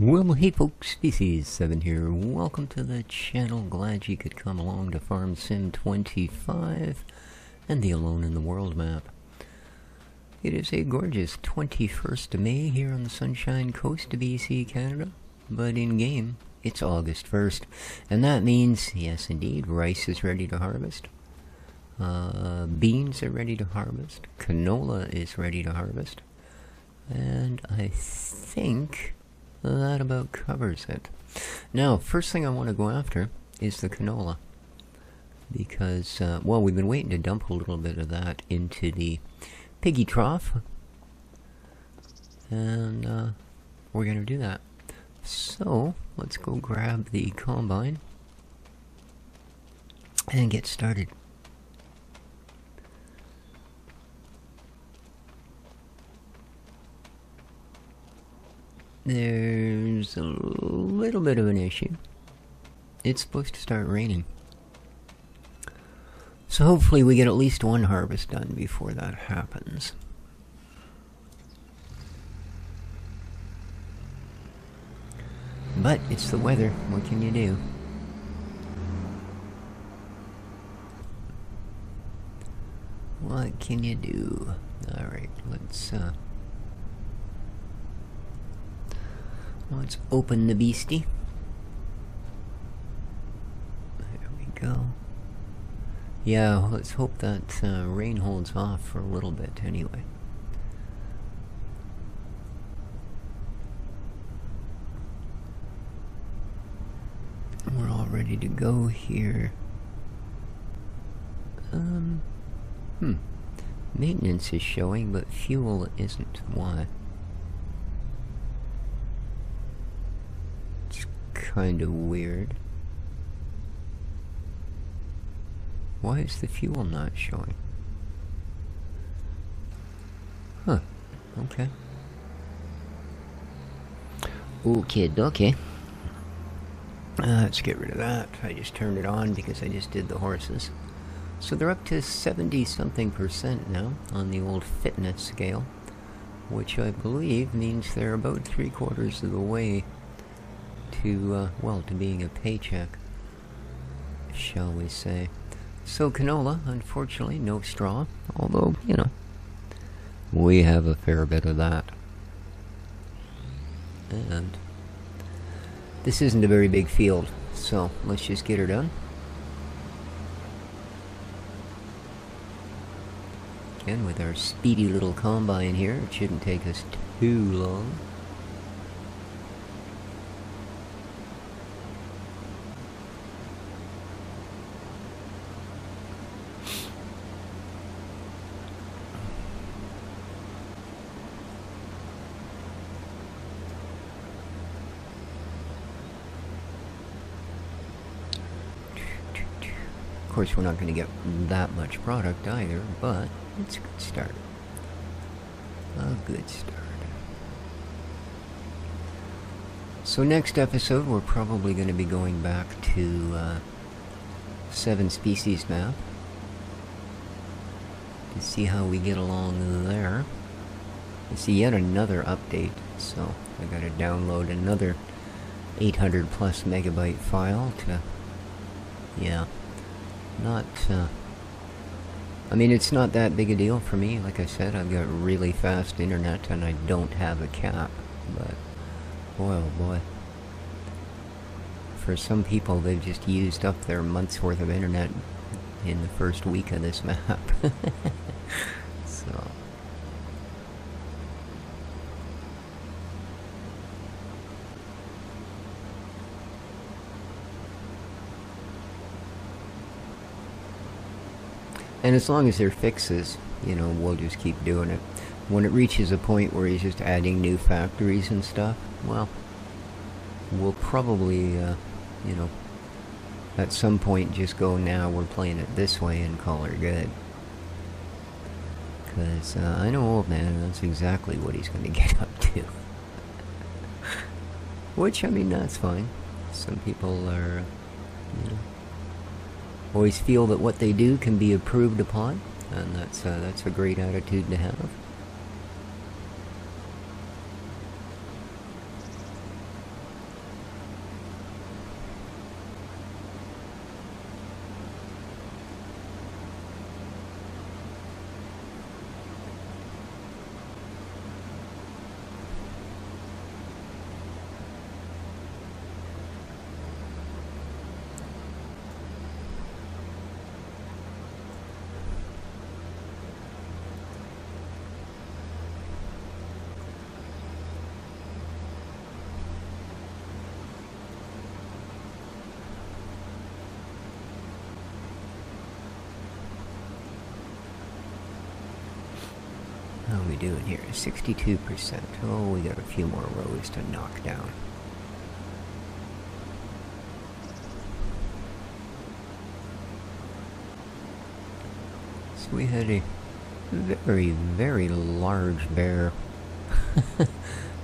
Well, hey folks, Species7 here. Welcome to the channel. Glad you could come along to Farm Sim 25 and the Alone in the World map. It is a gorgeous 21st of May here on the Sunshine Coast of BC, Canada. But in-game, it's August 1st. And that means, yes indeed, rice is ready to harvest. Beans are ready to harvest. Canola is ready to harvest. And I think that about covers it. Now, first thing I want to go after is the canola. Because, well, we've been waiting to dump a little bit of that into the piggy trough. And we're going to do that. So, let's go grab the combine and get started. There's a little bit of an issue. It's supposed to start raining. So hopefully we get at least one harvest done before that happens. But it's the weather. What can you do? What can you do? Alright, let's open the beastie. There we go. Yeah, let's hope that rain holds off for a little bit anyway. We're all ready to go here. Maintenance is showing, but fuel isn't. Why? Kind of weird. Why is the fuel not showing? Huh. Okay. Okay. Let's get rid of that. I just turned it on because I just did the horses. So they're up to 70-something% now on the old fitness scale, which I believe means they're about 3/4 of the way to, well, to being a paycheck, shall we say. So canola, unfortunately, no straw, although, you know, we have a fair bit of that. And this isn't a very big field, so let's just get her done. Again, with our speedy little combine here, it shouldn't take us too long. Of course, we're not going to get that much product either, but it's a good start. A good start. So next episode, we're probably going to be going back to 7 species map to see how we get along there. I see yet another update, so I got to download another 800+ megabyte file to, yeah. Not, I mean, it's not that big a deal for me. Like I said, I've got really fast internet and I don't have a cap. But, boy oh boy. For some people, they've just used up their month's worth of internet in the first week of this map. So. And as long as they're fixes, you know, we'll just keep doing it. When it reaches a point where he's just adding new factories and stuff, well, we'll probably, you know, at some point just go, now we're playing it this way and call her good. Because I know old man, that's exactly what he's going to get up to. Which, I mean, that's fine. Some people are, you know, always feel that what they do can be improved upon, and that's a great attitude to have. How are we doing here? 62%. Oh, we got a few more rows to knock down. So we had a very, very large bear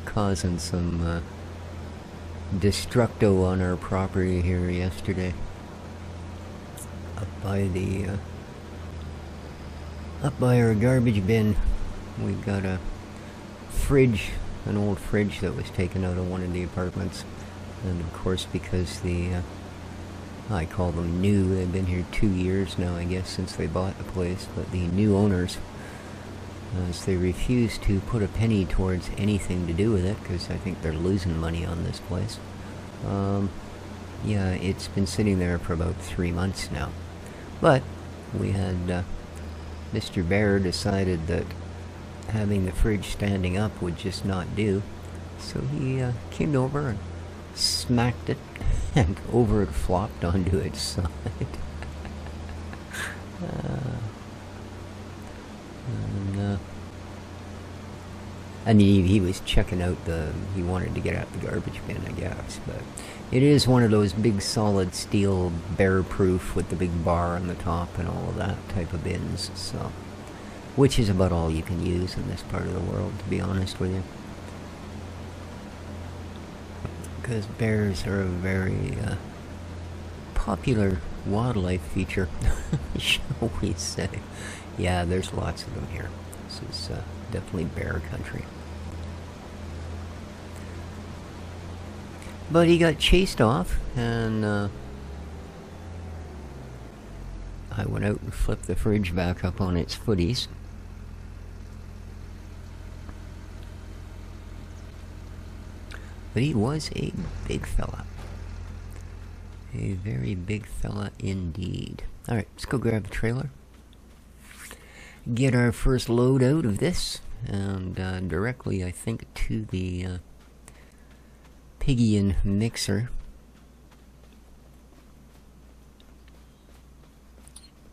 causing some destructo on our property here yesterday. Up by our garbage bin, we got a fridge, an old fridge that was taken out of one of the apartments. And of course, because I call them new, they've been here 2 years now, I guess, since they bought the place, but the new owners, as they refuse to put a penny towards anything to do with it, because I think they're losing money on this place. Yeah, it's been sitting there for about 3 months now. But we had Mr. Bear decided that having the fridge standing up would just not do, so he came over and smacked it, and over it flopped onto its side. And he was checking out he wanted to get out the garbage bin, I guess, but it is one of those big solid steel bear-proof with the big bar on the top and all of that type of bins, so, which is about all you can use in this part of the world, to be honest with you. Because bears are a very popular wildlife feature, shall we say. Yeah, there's lots of them here. This is definitely bear country. But he got chased off, and I went out and flipped the fridge back up on its footies. But he was a big fella. A very big fella indeed. Alright, let's go grab the trailer. Get our first load out of this, and directly, I think, to the piggy and mixer.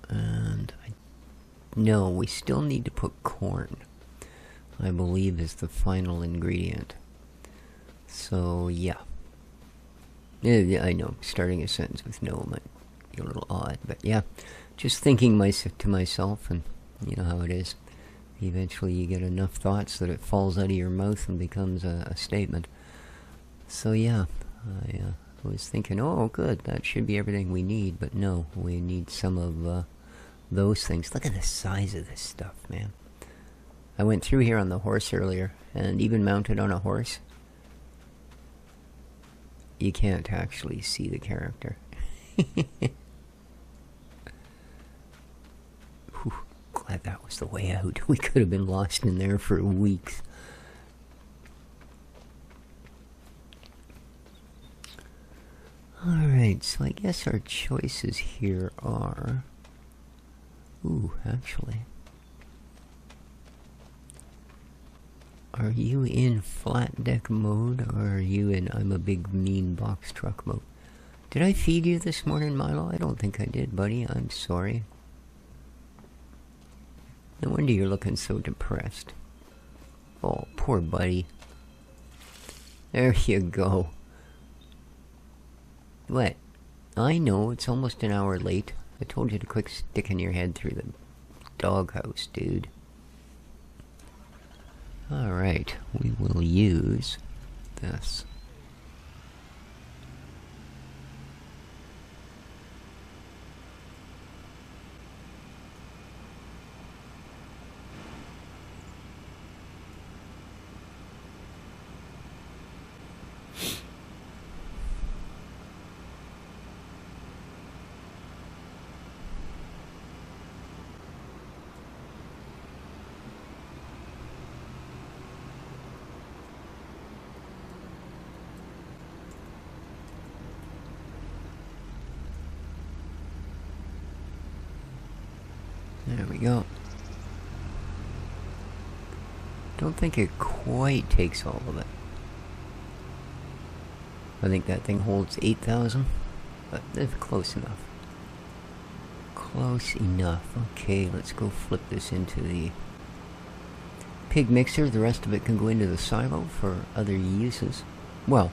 And no, we still need to put corn, I believe, is the final ingredient. So, yeah. Yeah, I know, starting a sentence with no might be a little odd, but yeah, just thinking to myself, and you know how it is. Eventually you get enough thoughts that it falls out of your mouth and becomes a statement. So yeah, I was thinking, oh good, that should be everything we need, but no, we need some of those things. Look at the size of this stuff, man. I went through here on the horse earlier, and even mounted on a horse, you can't actually see the character. Whew, glad that was the way out. We could have been lost in there for weeks. Alright, so I guess our choices here are... Ooh, actually... Are you in flat deck mode, or are you in I'm a big mean box truck mode? Did I feed you this morning, Milo? I don't think I did, buddy. I'm sorry. No wonder you're looking so depressed. Oh, poor buddy. There you go. What? I know, it's almost an hour late. I told you to quick sticking your head through the doghouse, dude. Alright, we will use this. There we go. Don't think it quite takes all of it. I think that thing holds 8,000, but it's close enough. Close enough. Okay, let's go flip this into the pig mixer. The rest of it can go into the silo for other uses. Well,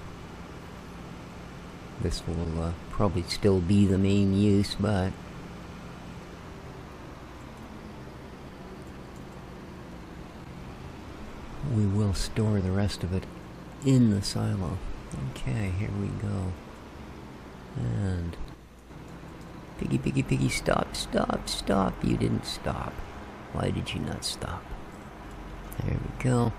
this will probably still be the main use, but we will store the rest of it in the silo. Okay, here we go. And piggy, piggy, piggy, stop, stop, stop. You didn't stop. Why did you not stop? There we go.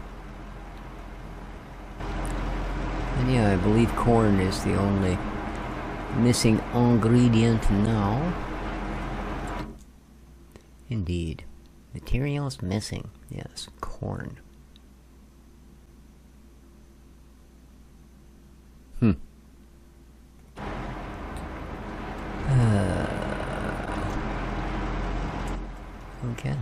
And yeah, I believe corn is the only missing ingredient now. Indeed. Materials missing. Yes, corn. Okay.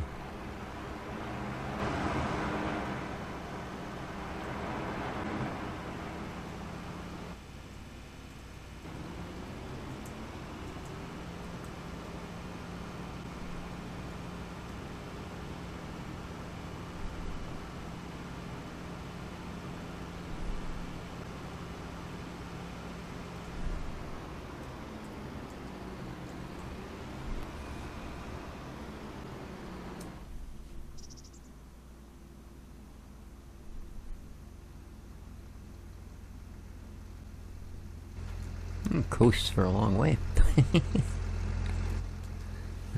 Coasts for a long way.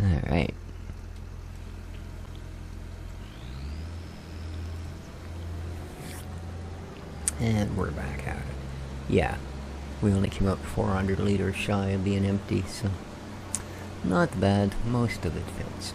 Alright. And we're back at it. Yeah, we only came up 400 liters shy of being empty, so not bad. Most of it fits.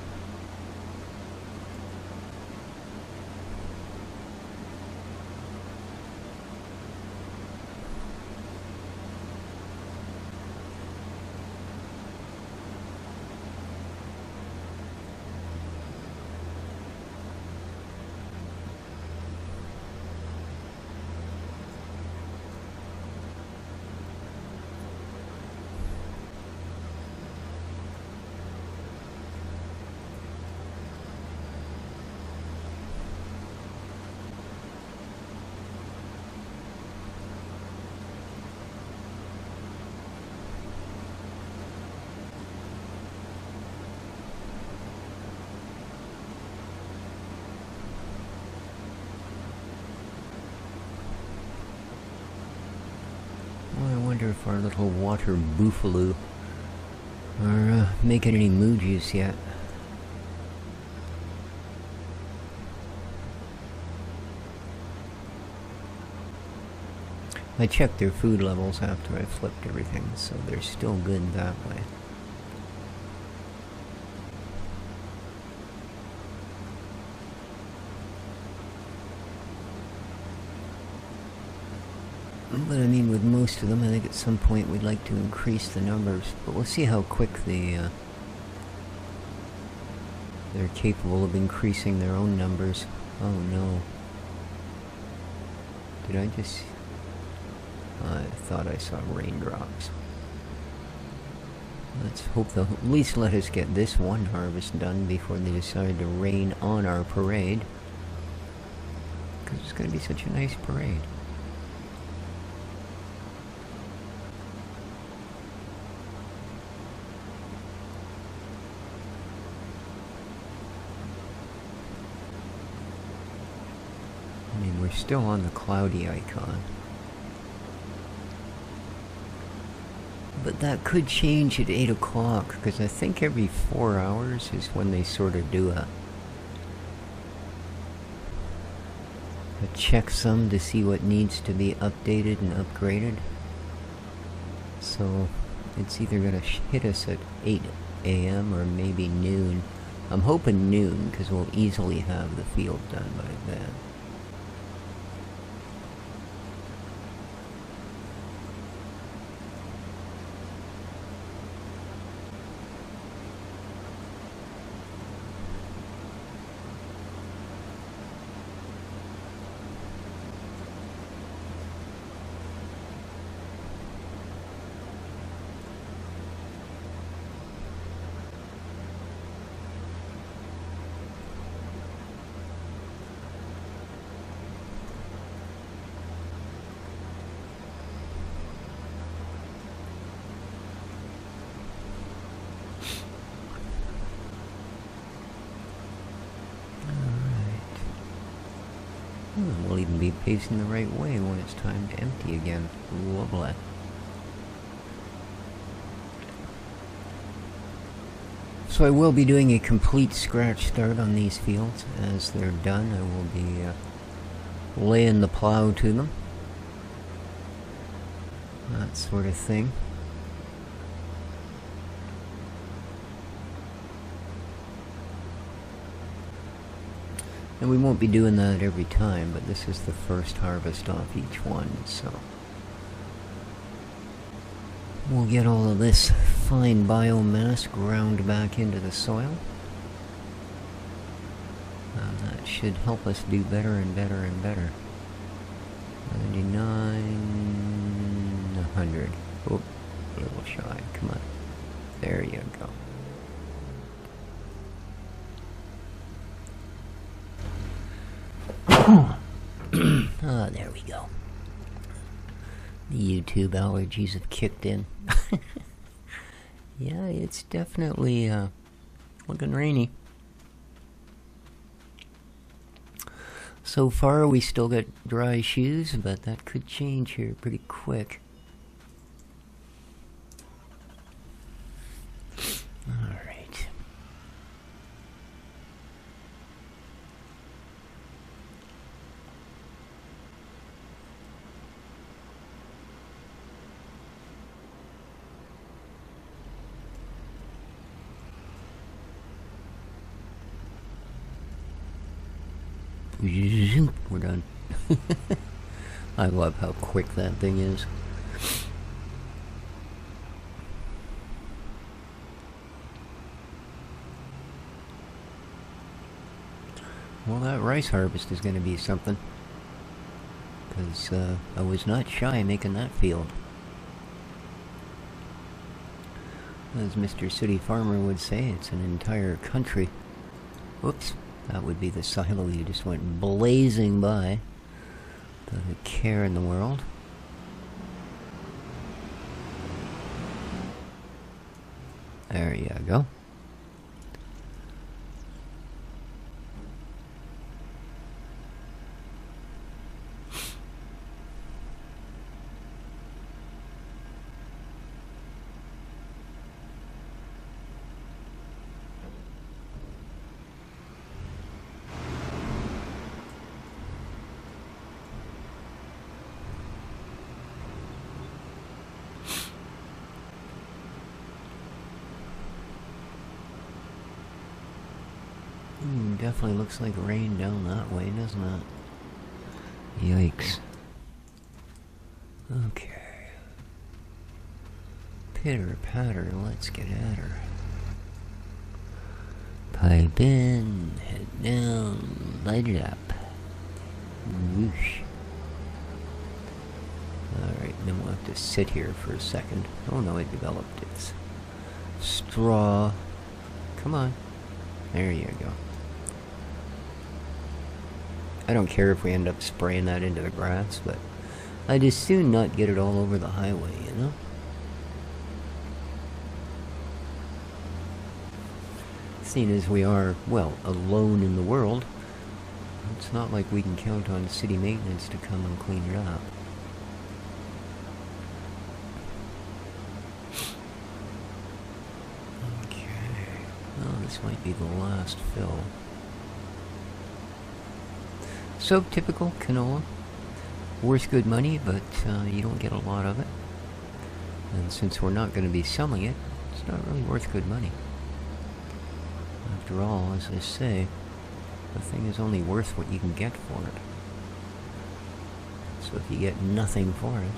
If our little water buffalo are making any moo juice yet. I checked their food levels after I flipped everything, so they're still good that way. But I mean, with most of them, I think at some point we'd like to increase the numbers. But we'll see how quick they're capable of increasing their own numbers. Oh no. Did I just... I thought I saw raindrops. Let's hope they'll at least let us get this one harvest done before they decide to rain on our parade. Because it's going to be such a nice parade. I mean, we're still on the cloudy icon. But that could change at 8 o'clock, because I think every 4 hours is when they sort of do a checksum to see what needs to be updated and upgraded. So it's either going to hit us at 8 a.m. or maybe noon. I'm hoping noon, because we'll easily have the field done by then. Oh, we'll even be pacing the right way when it's time to empty again. Lovely. So I will be doing a complete scratch start on these fields. As they're done, I will be laying the plow to them. That sort of thing. And we won't be doing that every time, but this is the first harvest off each one, so we'll get all of this fine biomass ground back into the soil. And that should help us do better and better and better. 99, 100. Oh, a little shy. Come on. There you go. Ah, there we go. The YouTube allergies have kicked in. Yeah, it's definitely looking rainy. So far, we still got dry shoes, but that could change here pretty quick. All right. We're done. I love how quick that thing is. Well, that rice harvest is going to be something. Because I was not shy making that field. As Mr. City Farmer would say, it's an entire country. Whoops. That would be the silo you just went blazing by. Doesn't care in the world. There you go. Definitely looks like rain down that way, doesn't it? Yikes. Okay. Pitter patter, let's get at her. Pipe in, head down, light it up. Whoosh. Alright, then we'll have to sit here for a second. Oh no, it developed its straw. Come on. There you go. I don't care if we end up spraying that into the grass, but I'd as soon not get it all over the highway, you know? Seeing as we are, well, alone in the world, it's not like we can count on city maintenance to come and clean it up. Okay. Well, this might be the last fill. So, typical canola. Worth good money, but you don't get a lot of it. And since we're not going to be selling it, it's not really worth good money. After all, as I say, the thing is only worth what you can get for it. So if you get nothing for it...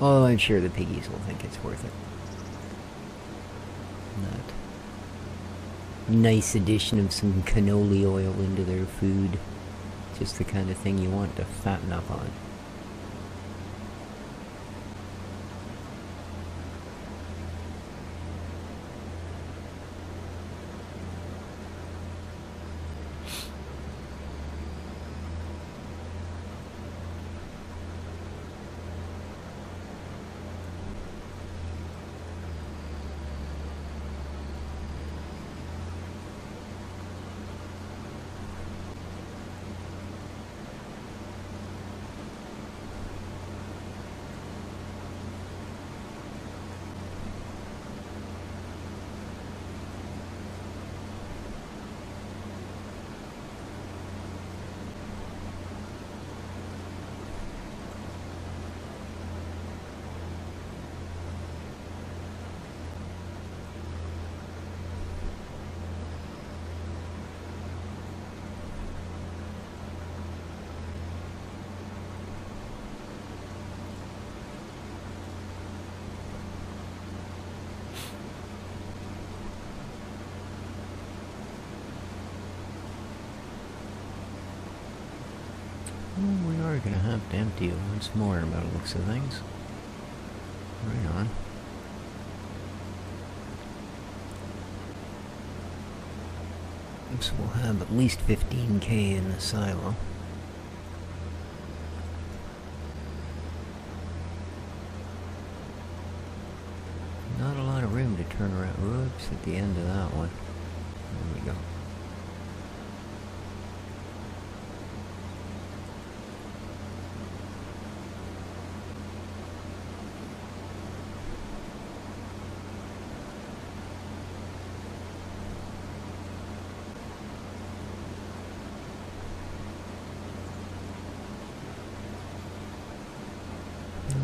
oh, I'm sure the piggies will think it's worth it. That nice addition of some canola oil into their food. Just the kind of thing you want to fatten up on. are gonna have to empty it once more by the looks of things. Right on. So we'll have at least 15K in the silo. Not a lot of room to turn around. Whoops, at the end of that one. There we go.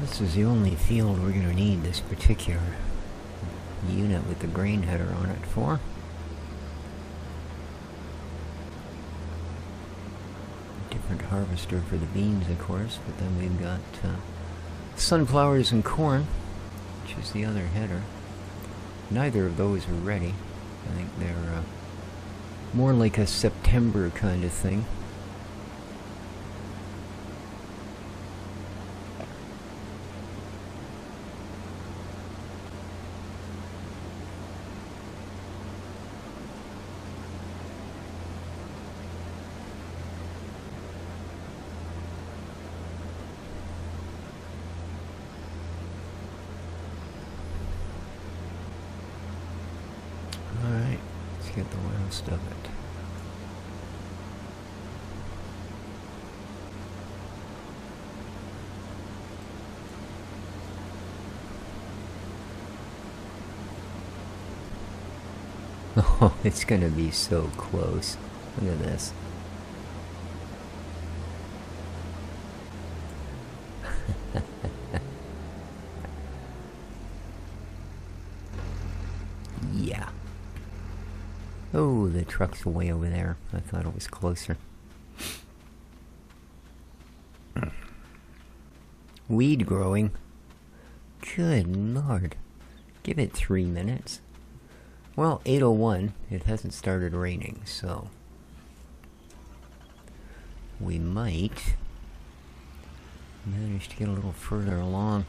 This is the only field we're going to need this particular unit with the grain header on it for. Different harvester for the beans, of course, but then we've got sunflowers and corn, which is the other header. Neither of those are ready. I think they're more like a September kind of thing. Alright, let's get the last of it. Oh, it's gonna be so close. Look at this. Yeah. Oh, the truck's way over there. I thought it was closer. Weed growing. Good Lord. Give it 3 minutes. Well, 8:01. It hasn't started raining, so we might manage to get a little further along.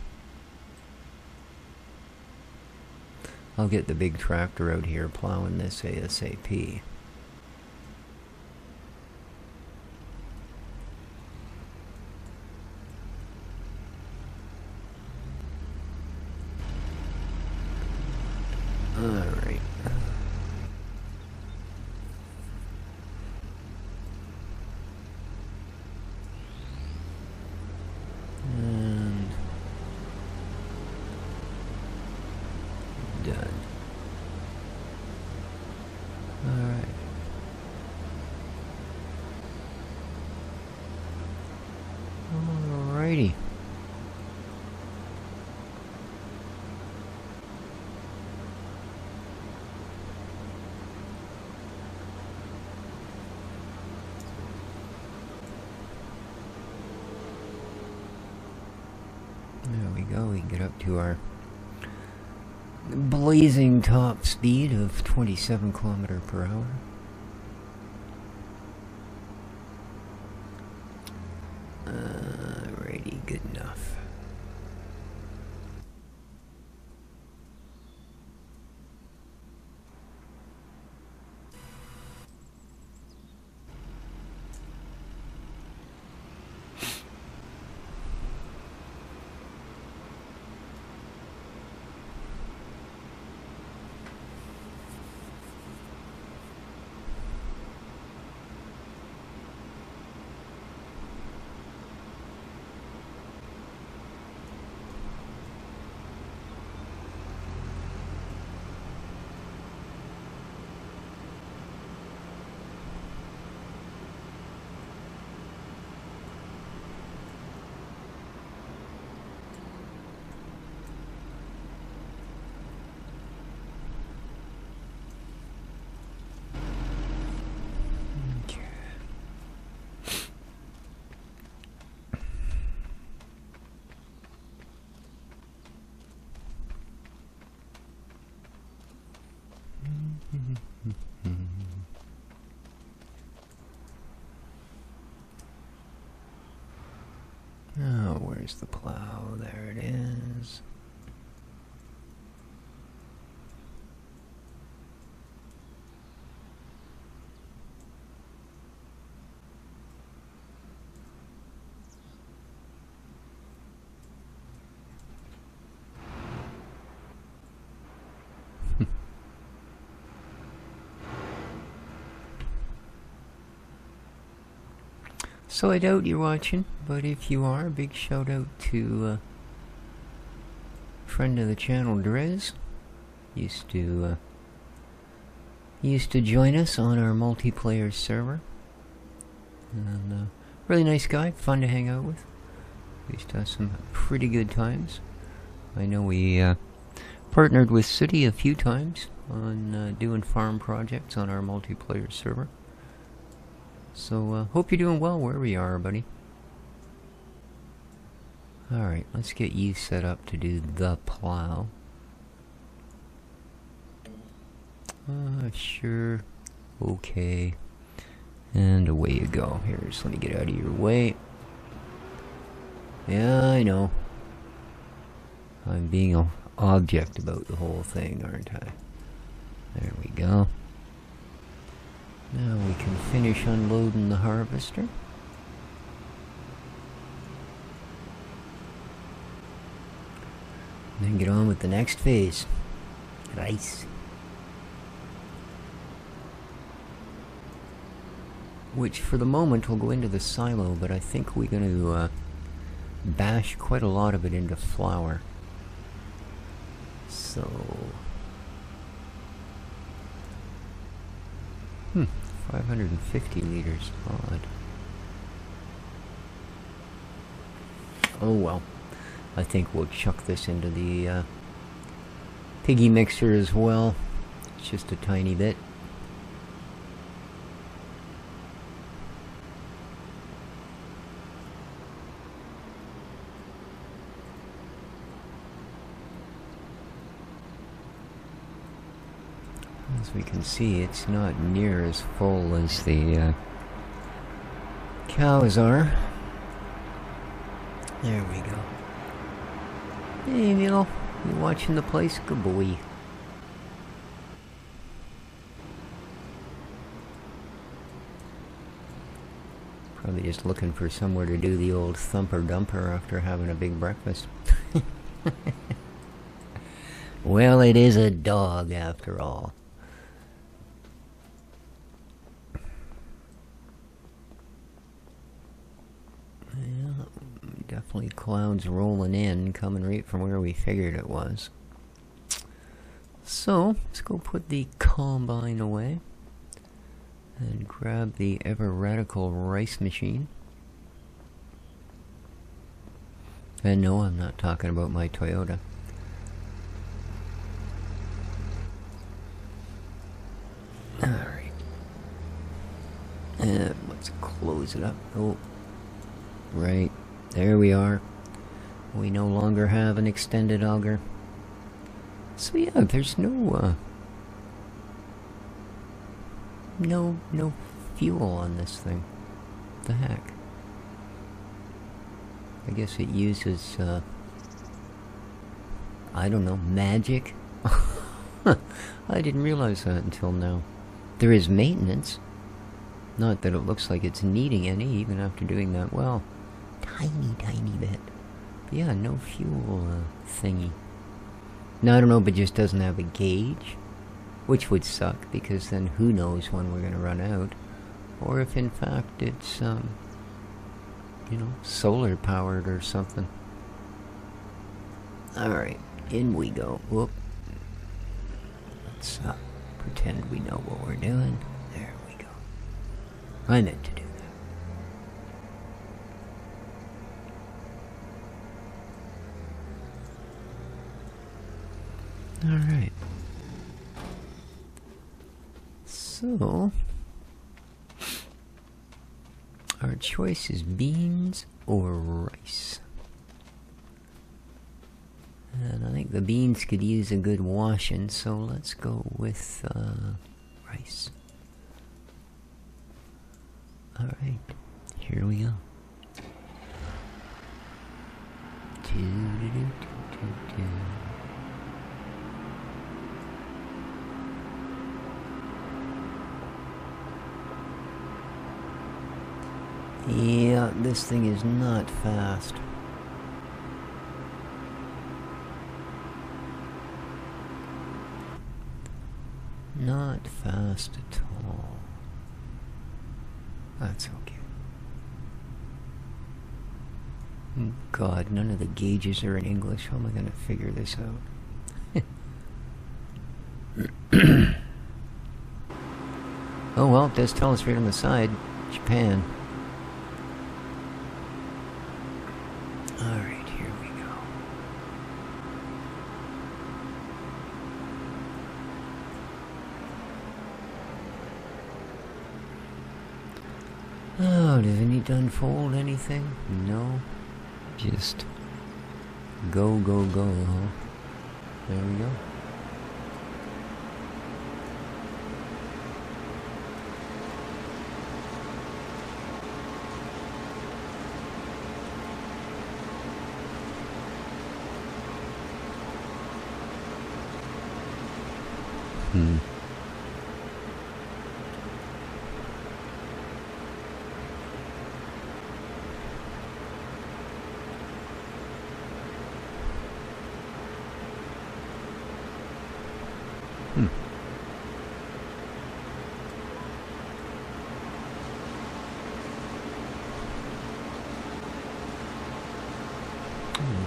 I'll get the big tractor out here plowing this ASAP. Alright. And done. Alright. Alrighty. There we go, we can get up to our blazing top speed of 27 kilometers per hour. Alrighty, good enough. Where's the plow? There it is. So I doubt you're watching, but if you are, big shout out to friend of the channel, Drez. Used to join us on our multiplayer server, and really nice guy, fun to hang out with. We used to have some pretty good times. I know we partnered with City a few times on doing farm projects on our multiplayer server. So, hope you're doing well wherever you are, buddy. Alright, let's get you set up to do the plow. Sure. Okay. And away you go. Here, just let me get out of your way. Yeah, I know. I'm being an object about the whole thing, aren't I? There we go. Now we can finish unloading the harvester. And then get on with the next phase. Rice. Which for the moment will go into the silo, but I think we're going to bash quite a lot of it into flour. So... 550 liters. Odd. Oh well. I think we'll chuck this into the piggy mixer as well. It's just a tiny bit. As we can see, it's not near as full as the cows are. There we go. Hey, Emil, you watching the place? Good boy. Probably just looking for somewhere to do the old thumper-dumper after having a big breakfast. Well, it is a dog after all. Definitely clouds rolling in, coming right from where we figured it was. So, let's go put the combine away and grab the ever radical rice machine. And no, I'm not talking about my Toyota. Alright. And let's close it up. Oh, right. There we are. We no longer have an extended auger. So yeah, there's no fuel on this thing. What the heck? I guess it uses I don't know, magic? I didn't realize that until now. There is maintenance. Not that it looks like it's needing any, even after doing that well. Tiny bit. But yeah, no fuel thingy. Now I don't know if it just doesn't have a gauge, which would suck, because then who knows when we're gonna run out. Or if in fact it's, you know, solar powered or something. Alright, in we go. Whoop. Let's pretend we know what we're doing. There we go. I meant to do that. Alright. So, our choice is beans or rice. And I think the beans could use a good washing, so let's go with rice. Alright, here we go. Yeah, this thing is not fast. Not fast at all. That's okay. God, none of the gauges are in English. How am I going to figure this out? Oh well, it does tell us right on the side. Japan. Alright, here we go. Oh, does it need to unfold anything? No. Just go, go, go, huh? There we go.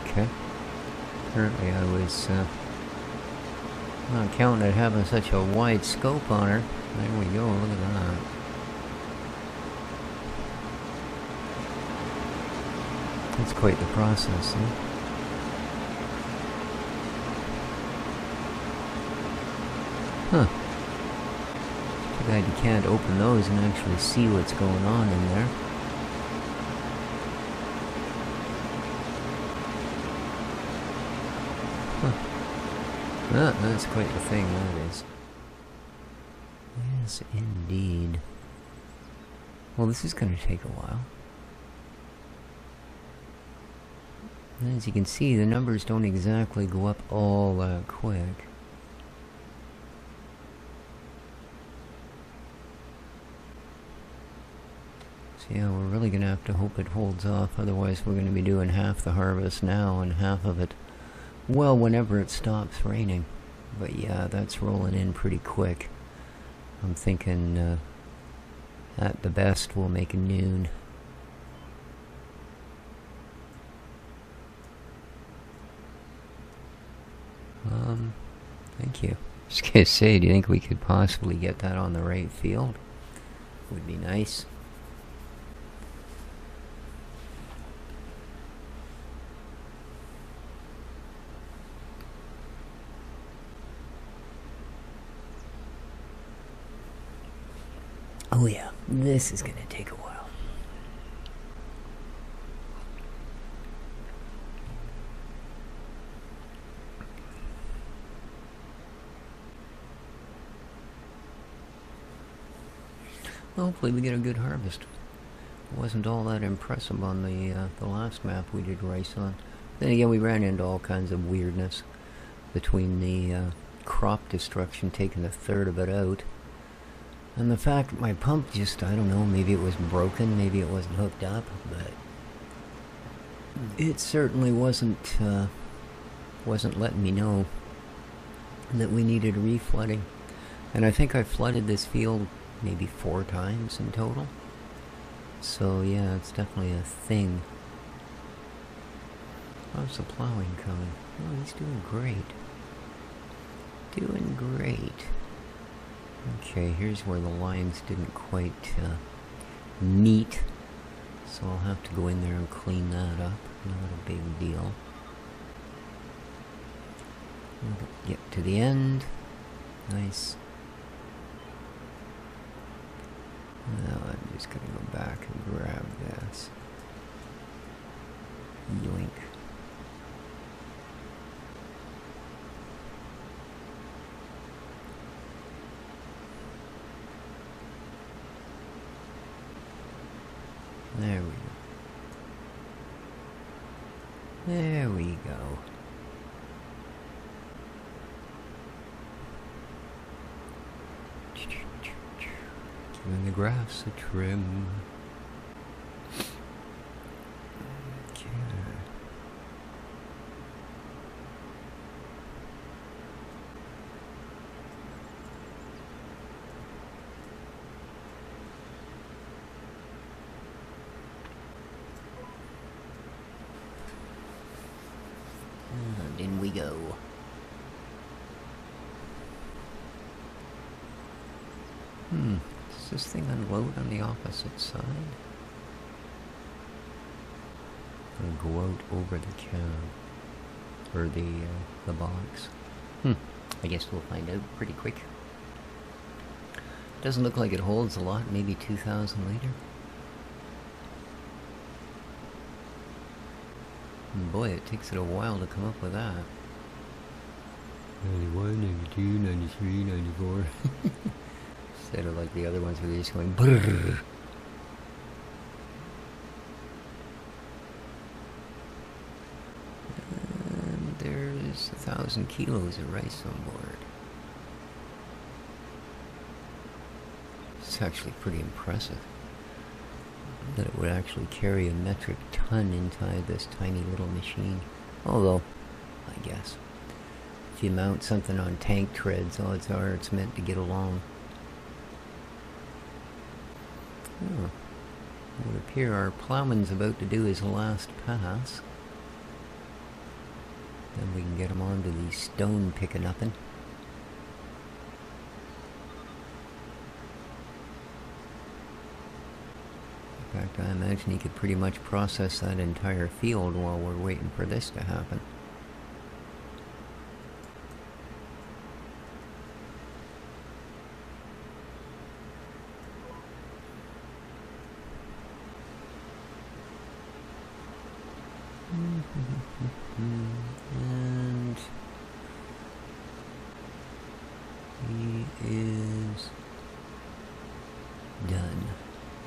Okay. Apparently I was not counting it having such a wide scope on her. There we go, look at that. That's quite the process, huh? Huh. Too bad you can't open those and actually see what's going on in there. Huh. That's quite the thing, that is. Yes, indeed. Well, this is going to take a while. As you can see, the numbers don't exactly go up all that quick. So yeah, we're really going to have to hope it holds off, otherwise we're going to be doing half the harvest now and half of it, well, whenever it stops raining. But yeah, that's rolling in pretty quick. I'm thinking at the best we'll make noon. Thank you. Just gonna say, do you think we could possibly get that on the right field? Would be nice. Oh yeah, this is gonna take a while. Hopefully we get a good harvest. It wasn't all that impressive on the last map we did rice on. Then again, we ran into all kinds of weirdness between the crop destruction taking a third of it out, and the fact my pump just, I don't know, maybe it was broken, maybe it wasn't hooked up, but it certainly wasn't letting me know that we needed reflooding. And I think I flooded this field maybe 4 times in total. So yeah, it's definitely a thing. How's the plowing coming? Oh, he's doing great. Doing great. Okay, here's where the lines didn't quite meet. So I'll have to go in there and clean that up. Not a big deal. We'll get to the end. Nice. Now I'm just going to go back and grab this. Yoink. There we go. There we go. Giving the grass a trim. we go. Does this thing unload on the opposite side? I'll go out over the cab. Or the box. I guess we'll find out pretty quick. Doesn't look like it holds a lot, maybe 2,000 liter. And boy, it takes it a while to come up with that. 91, 92, 93, 94. Instead of like the other ones where they're just going brrrr. And there's 1,000 kilos of rice on board. It's actually pretty impressive that it would actually carry a metric ton inside this tiny little machine. Although, I guess, if you mount something on tank treads, odds are it's meant to get along. Oh, it would appear our plowman's about to do his last pass. Then we can get him onto the stone picking-upping. In fact, I imagine he could pretty much process that entire field while we're waiting for this to happen. And he is done.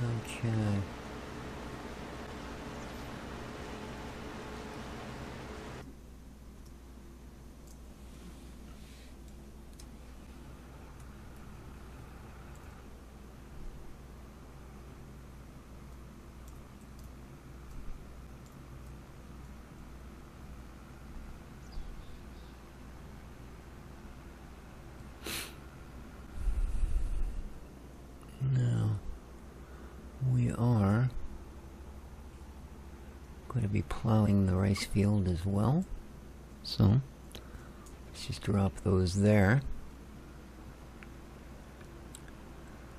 Okay. Now, we are going to be plowing the rice field as well. So, let's just drop those there.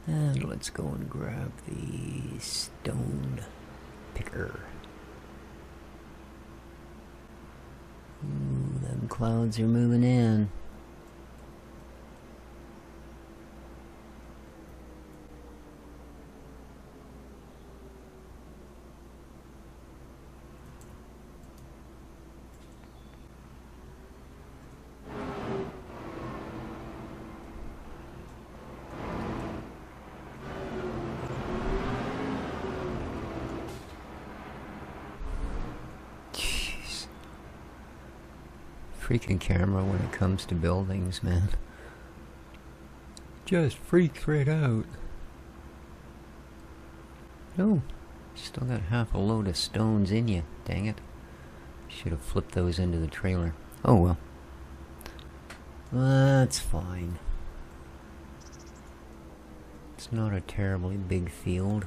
And let's go and grab the stone picker. Ooh, them clouds are moving in. Freaking camera when it comes to buildings, man. Just freaks right out. Oh, still got half a load of stones in you. Dang it. Should have flipped those into the trailer. Oh well. That's fine. It's not a terribly big field.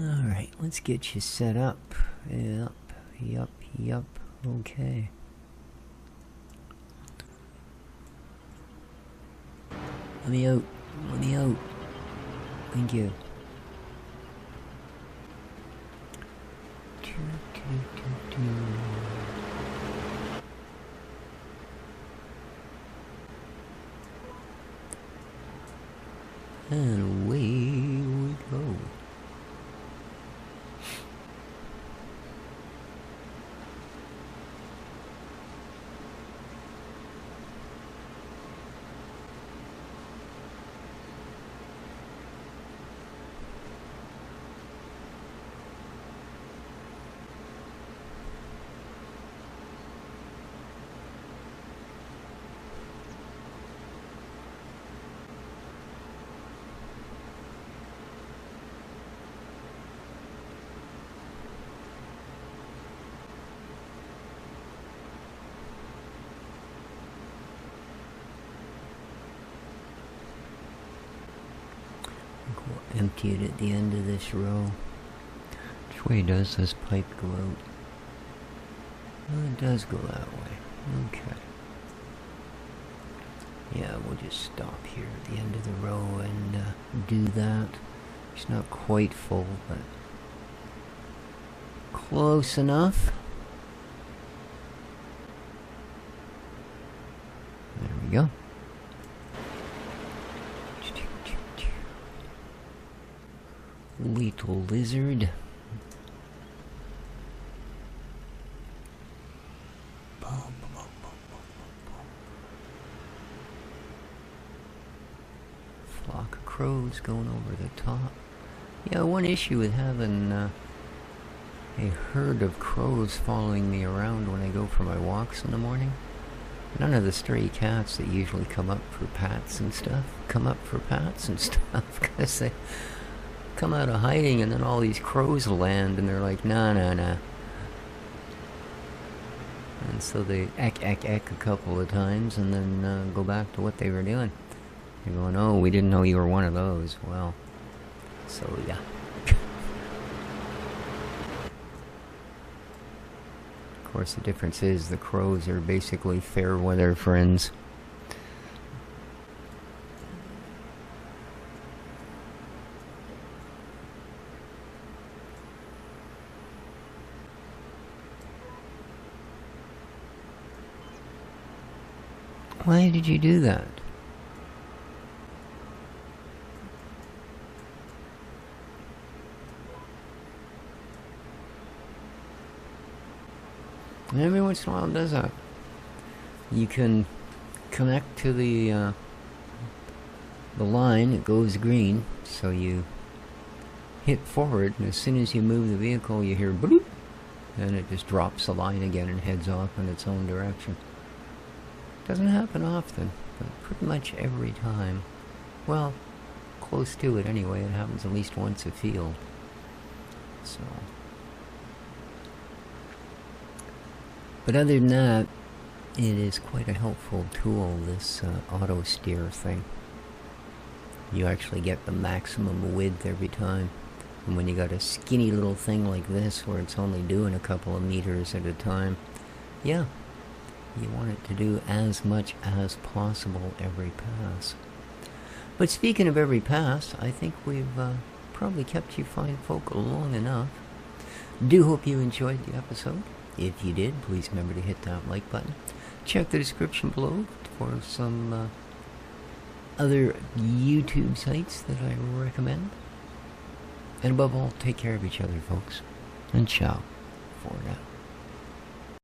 Alright, let's get you set up. Yup. Okay. Let me out. Thank you. And away we go. empty it at the end of this row. Which way does this pipe go out? Well, it does go that way. Okay. Yeah, we'll just stop here at the end of the row and do that. It's not quite full, but close enough. There we go. Little lizard. Flock of crows going over the top. Yeah, one issue with having a herd of crows following me around when I go for my walks in the morning. None of the stray cats that usually come up for pats and stuff because they come out of hiding, and then all these crows land and they're like, nah. And so they eck a couple of times and then go back to what they were doing. You're going, oh, we didn't know you were one of those. Well, so yeah. Of course, the difference is the crows are basically fair weather friends. Why did you do that? Every once in a while it does that. You can connect to the line, it goes green, so you hit forward, and as soon as you move the vehicle you hear bloop, and it just drops the line again and heads off in its own direction. Doesn't happen often, but pretty much every time. Well, close to it anyway. It happens at least once a field. So. But other than that, it is quite a helpful tool, this auto steer thing. You actually get the maximum width every time. And when you got a skinny little thing like this, where it's only doing a couple of meters at a time, yeah, you want it to do as much as possible every pass. But speaking of every pass, I think we've probably kept you fine folk long enough. Do hope you enjoyed the episode. If you did, please remember to hit that like button. Check the description below for some other YouTube sites that I recommend. And above all, take care of each other, folks. And ciao for now.